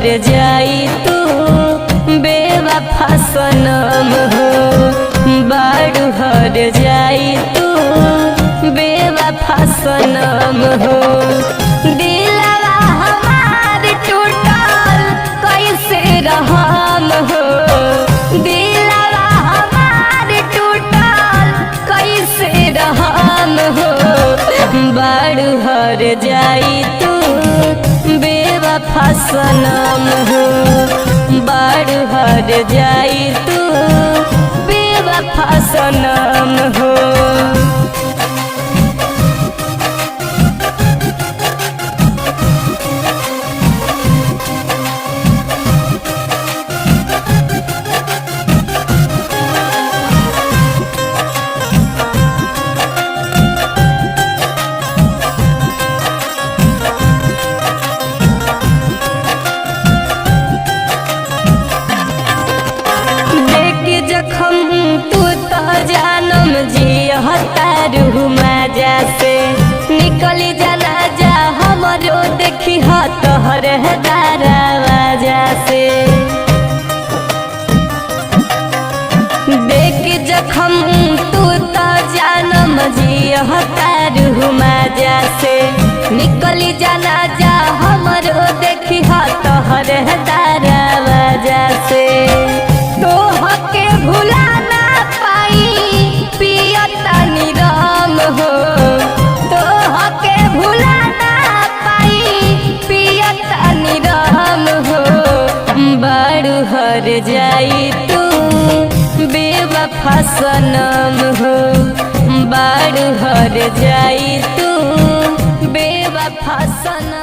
हर जाई तू बेवफा सनम हो, बारू हर जाई तू बेवफा सनम हो। दिलवा हमार टूटल कैसे रहम हो, दिलवा हमार टूटल कैसे रहम हो। बारू हर जाई तू बेवफा सनम हो, बारू हर जाई तू बेवफा सनम हो। जखम तू तो जानम जियता रूह मजा से, निकली जाना जा हमरो देखी तोहर दरवाजा से। देख जखम तू तो जानम जियता रूह मजा से, निकली जाना जा हमरो देखी तोहर दरवाजा से। तोहके भुला ना पाई पियता निराम हो, तोहके भुला ना पाई पियता निराम हो। बारू हर जाई तू बेवफा सनम हो, बारू हर जाई तू बेवफा सनम।